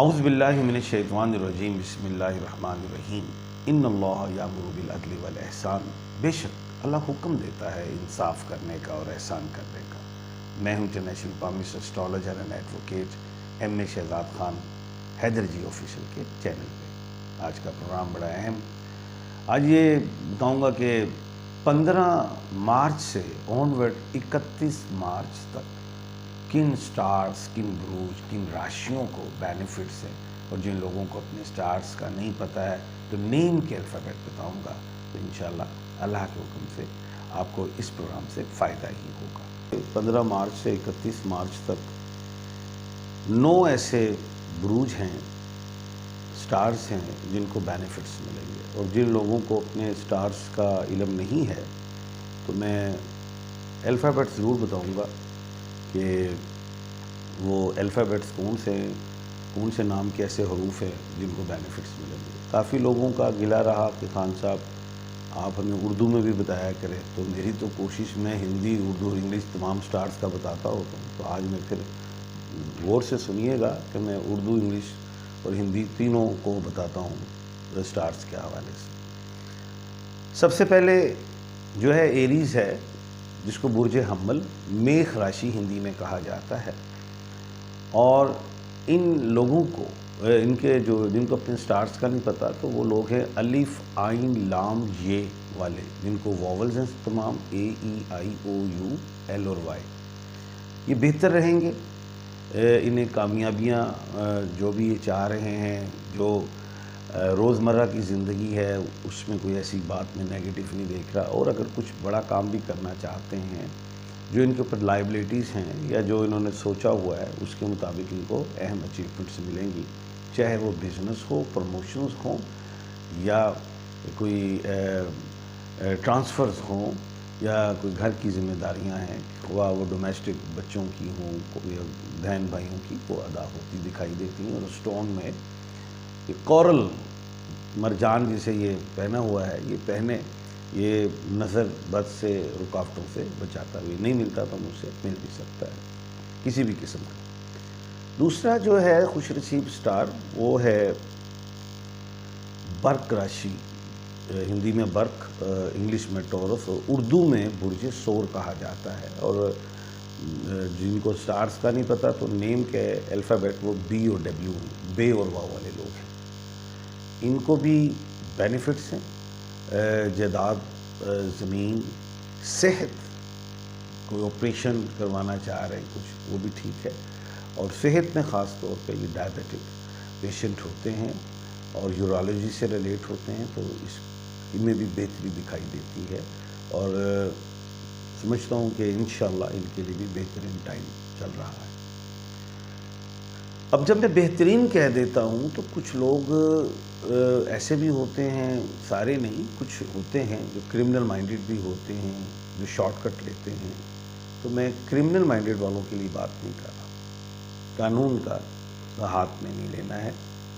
اعوذ باللہ من الشیطان الرجیم بسم اللہ الرحمن الرحیم ان اللہ یامر بالعدل والاحسان۔ بے شک اللہ حکم دیتا ہے انصاف کرنے کا اور احسان کرنے کا۔ میں ہوں international palmist astrologer and advocate M A Shahzad Khan Haider ji official کے چینل پہ۔ آج کا پروگرام بڑا اہم، آج یہ بتاؤں گا کہ 15 مارچ سے آنورڈ 31 مارچ تک کن سٹارز، کن بروج، کن راشیوں کو بینیفٹس ہیں، اور جن لوگوں کو اپنے سٹارز کا نہیں پتہ ہے تو نیم کے الفابیٹ بتاؤں گا، تو انشاءاللہ اللہ کے حکم سے آپ کو اس پروگرام سے فائدہ ہی ہوگا۔ 15 مارچ سے 31 مارچ تک 9 ایسے بروج ہیں، سٹارز ہیں جن کو بینیفٹس ملیں گے، اور جن لوگوں کو اپنے سٹارز کا علم نہیں ہے تو میں الفابیٹ ضرور بتاؤں گا کہ وہ الفابیٹس کون سے نام کے ایسے حروف ہیں جن کو بینیفٹس ملیں گے۔ کافی لوگوں کا گلہ رہا کہ خان صاحب آپ ہمیں اردو میں بھی بتایا کریں، تو میری تو کوشش میں ہندی، اردو، انگلش تمام سٹارز کا بتاتا ہوتا ہوں، تو آج میں پھر غور سے سنیے گا کہ میں اردو، انگلش اور ہندی تینوں کو بتاتا ہوں سٹارز کے حوالے سے۔ سب سے پہلے جو ہے ایریز ہے، جس کو برج حمل، میخ راشی ہندی میں کہا جاتا ہے، اور ان لوگوں کو جن کو اپنے سٹارز کا نہیں پتا، تو وہ لوگ ہیں الف، عین، لام، یہ والے، جن کو واولز ہیں تمام، اے، ای، آئی، او، یو، ایل اور وائی۔ یہ بہتر رہیں گے، انہیں کامیابیاں جو بھی یہ چاہ رہے ہیں، جو روزمرہ کی زندگی ہے اس میں کوئی ایسی بات میں نیگیٹو نہیں دیکھ رہا، اور اگر کچھ بڑا کام بھی کرنا چاہتے ہیں جو ان کے اوپر لائبلٹیز ہیں یا جو انہوں نے سوچا ہوا ہے اس کے مطابق ان کو اہم اچیومنٹس ملیں گی، چاہے وہ بزنس ہو، پروموشنز ہوں، یا کوئی ٹرانسفرز ہوں، یا کوئی گھر کی ذمہ داریاں ہیں، وہ ڈومیسٹک بچوں کی ہوں، کوئی بہن بھائیوں کی، وہ ادا ہوتی دکھائی دیتی ہیں۔ اور اسٹون میں یہ کورل مرجان جسے یہ پہنا ہوا ہے، یہ پہنے، یہ نظر بد سے، رکاوٹوں سے بچاتا ہے، نہیں ملتا تو مجھ سے مل بھی سکتا ہے کسی بھی قسم کا۔ دوسرا جو ہے خوش نصیب سٹار، وہ ہے برق راشی، ہندی میں برق، انگلش میں ٹورس، اور اردو میں برج سور کہا جاتا ہے۔ اور جن کو سٹارز کا نہیں پتا تو نیم کے الفابیٹ وہ بی اور ڈبلیو ہیں، بے اور واو والے لوگ ہیں۔ ان کو بھی بینیفٹس ہیں، جائیداد، زمین، صحت، کوئی آپریشن کروانا چاہ رہے ہیں کچھ، وہ بھی ٹھیک ہے، اور صحت میں خاص طور پہ یہ ڈائبیٹک پیشنٹ ہوتے ہیں اور یورالوجی سے ریلیٹ ہوتے ہیں، تو ان میں بھی بہتری دکھائی دیتی ہے، اور سمجھتا ہوں کہ انشاءاللہ ان کے لیے بھی بہترین ٹائم چل رہا ہے۔ اب جب میں بہترین کہہ دیتا ہوں تو کچھ لوگ ایسے بھی ہوتے ہیں، سارے نہیں، کچھ ہوتے ہیں جو کرمنل مائنڈڈ بھی ہوتے ہیں، جو شارٹ کٹ لیتے ہیں، تو میں کرمنل مائنڈڈ والوں کے لیے بات نہیں کر رہا، قانون کا ہاتھ میں نہیں لینا ہے،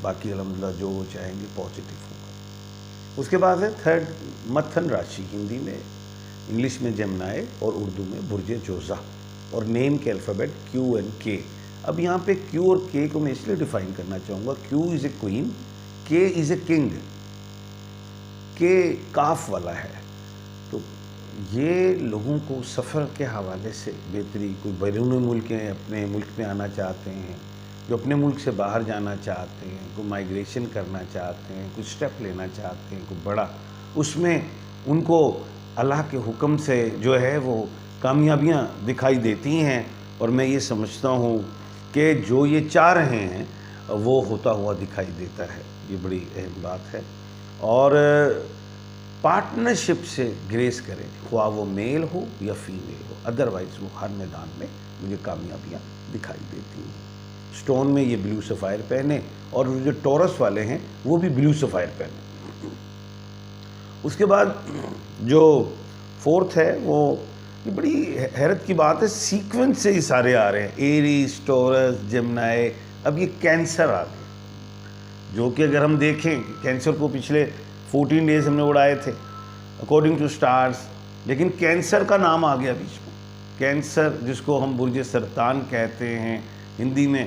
باقی الحمدللہ جو وہ چاہیں گے پازیٹیو ہوگا۔ اس کے بعد ہے تھرڈ متھن راشی، ہندی میں، انگلش میں جمنائے اور اردو میں برج جوزہ، اور نیم کے الفابیٹ کیو اینڈ کے۔ اب یہاں پہ کیو اور کے کو میں اس لیے ڈیفائن کرنا چاہوں گا، کیو از اے کوئین، کے از اے کنگ، کے کاف والا ہے، تو یہ لوگوں کو سفر کے حوالے سے بہتری، کوئی بیرون ملک ہیں، اپنے ملک میں آنا چاہتے ہیں، جو اپنے ملک سے باہر جانا چاہتے ہیں، کوئی مائیگریشن کرنا چاہتے ہیں، کوئی سٹیپ لینا چاہتے ہیں، کوئی بڑا، اس میں ان کو اللہ کے حکم سے جو ہے وہ کامیابیاں دکھائی دیتی ہیں، اور میں یہ سمجھتا ہوں کہ جو یہ چاہ رہے ہیں وہ ہوتا ہوا دکھائی دیتا ہے۔ یہ بڑی اہم بات ہے، اور پارٹنرشپ سے گریس کریں، خواہ وہ میل ہو یا فیمیل ہو، ادروائز وہ ہر میدان میں مجھے کامیابیاں دکھائی دیتی ہیں۔ سٹون میں یہ بلیو سفائر پہنے، اور جو ٹورس والے ہیں وہ بھی بلیو سفائر پہنے۔ اس کے بعد جو فورتھ ہے، وہ یہ بڑی حیرت کی بات ہے، سیکوینس سے یہ سارے آ رہے ہیں، ایریز، ٹورس، جمنائے، اب یہ کینسر آ گئے، جو کہ اگر ہم دیکھیں کہ کینسر کو پچھلے 14 ڈیز ہم نے اڑائے تھے اکارڈنگ ٹو سٹارز، لیکن کینسر کا نام آ گیا بیچ میں۔ کینسر جس کو ہم برج سرطان کہتے ہیں، ہندی میں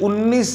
19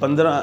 15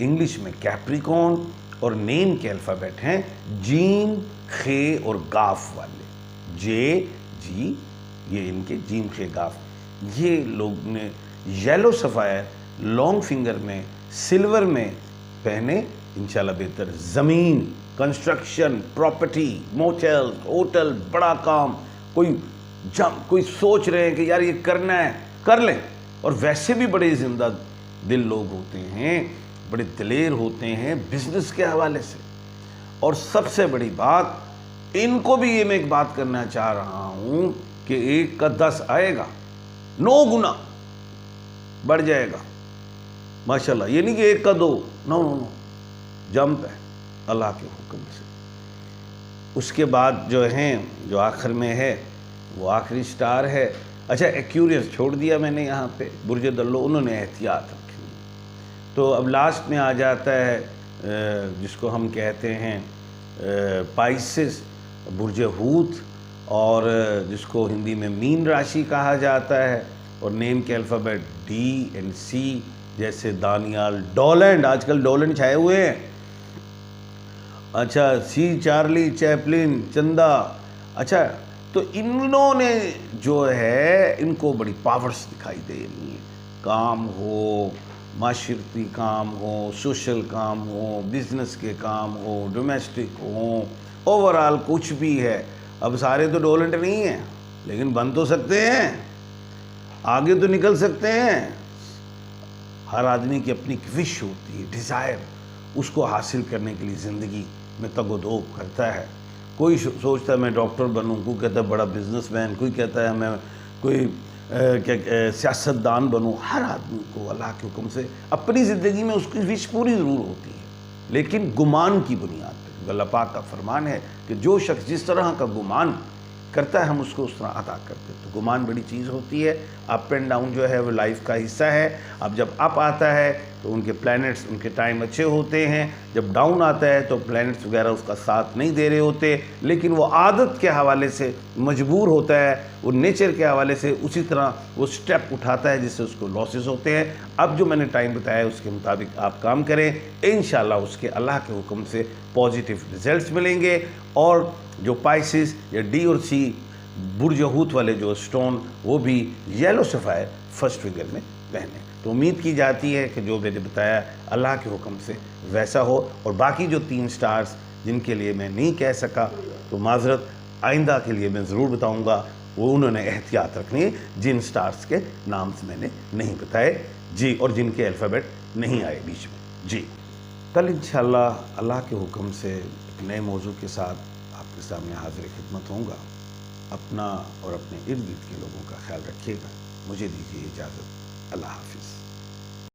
انگلش میں کیپریکون، اور نیم کے الفابیٹ ہیں جیم، خے اور گاف والے، جے، جی، یہ ان کے جیم، خے، گاف۔ یہ لوگ نے یلو سفائر لانگ فنگر میں، سلور میں پہنے، انشاءاللہ بہتر۔ زمین، کنسٹرکشن، پراپرٹی، موٹل، ہوٹل، بڑا کام، کوئی سوچ رہے ہیں کہ یار یہ کرنا ہے، کر لیں۔ اور ویسے بھی بڑے زندہ دل لوگ ہوتے ہیں، بڑے دلیر ہوتے ہیں بزنس کے حوالے سے۔ اور سب سے بڑی بات، ان کو بھی یہ میں ایک بات کرنا چاہ رہا ہوں کہ 1 کا 10 آئے گا، 9 گنا بڑھ جائے گا، ماشاءاللہ۔ یہ نہیں کہ 1 کا 2، نو، جمپ ہے اللہ کے حکم سے۔ اس کے بعد جو ہیں، جو آخر میں ہے وہ آخری سٹار ہے۔ اچھا، ایکیوریس چھوڑ دیا میں نے یہاں پہ، برج دلو انہوں نے احتیاط رکھنی۔ تو اب لاسٹ میں آ جاتا ہے جس کو ہم کہتے ہیں پائسس، برج حوت، اور جس کو ہندی میں مین راشی کہا جاتا ہے، اور نیم کے الفابیٹ ڈی اینڈ سی، جیسے دانیال، ڈولینڈ، آج کل ڈولینڈ چھائے ہوئے ہیں، اچھا، سی، چارلی، چیپلن، چندا۔ اچھا، تو انہوں نے جو ہے ان کو بڑی پاورز دکھائی دے رہی ہیں، کام ہو، معاشرتی کام ہو، سوشل کام ہو، بزنس کے کام ہو، ڈومیسٹک ہو، اوورال کچھ بھی ہے۔ اب سارے تو ڈولنٹ نہیں ہیں، لیکن بن تو سکتے ہیں، آگے تو نکل سکتے ہیں۔ ہر آدمی کی اپنی وش ہوتی ہے، ڈیزائر، اس کو حاصل کرنے کے لیے زندگی میں تگ و دو کرتا ہے۔ کوئی سوچتا ہے میں ڈاکٹر بنوں، کوئی کہتا ہے بڑا بزنس مین، کوئی کہتا ہے میں کوئی سیاستدان بنوں۔ ہر آدمی کو اللہ کے حکم سے اپنی زندگی میں اس کی وش پوری ضرور ہوتی ہے، لیکن گمان کی بنیاد پہ۔ اللہ پاک کا فرمان ہے کہ جو شخص جس طرح کا گمان کرتا ہے ہم اس کو اس طرح عطا کرتے ہیں۔ تو گمان بڑی چیز ہوتی ہے۔ اپ اینڈ ڈاؤن جو ہے وہ لائف کا حصہ ہے۔ اب جب اپ آتا ہے تو ان کے پلینٹس، ان کے ٹائم اچھے ہوتے ہیں، جب ڈاؤن آتا ہے تو پلینٹس وغیرہ اس کا ساتھ نہیں دے رہے ہوتے، لیکن وہ عادت کے حوالے سے مجبور ہوتا ہے، وہ نیچر کے حوالے سے اسی طرح وہ سٹیپ اٹھاتا ہے جس سے اس کو لاسز ہوتے ہیں۔ اب جو میں نے ٹائم بتایا اس کے مطابق آپ کام کریں، انشاءاللہ اس کے اللہ کے حکم سے پازیٹیو ریزلٹس ملیں گے۔ اور جو پائسس یا ڈی اور سی برج حوت والے جو سٹون، وہ بھی یلو سفائر فرسٹ فنگر میں پہنے۔ تو امید کی جاتی ہے کہ جو میں نے بتایا اللہ کے حکم سے ویسا ہو۔ اور باقی جو 3 سٹارز جن کے لیے میں نہیں کہہ سکا تو معذرت، آئندہ کے لیے میں ضرور بتاؤں گا، وہ انہوں نے احتیاط رکھنی ہے جن سٹارز کے نامز میں نے نہیں بتائے جی، اور جن کے الفابیٹ نہیں آئے بیچ میں جی۔ کل انشاءاللہ اللہ کے حکم سے ایک نئے موضوع کے ساتھ آپ کے سامنے حاضر خدمت ہوں گا۔ اپنا اور اپنے ارد گرد کے لوگوں کا خیال رکھیے گا۔ مجھے دیجیے اجازت، اللہ حافظ۔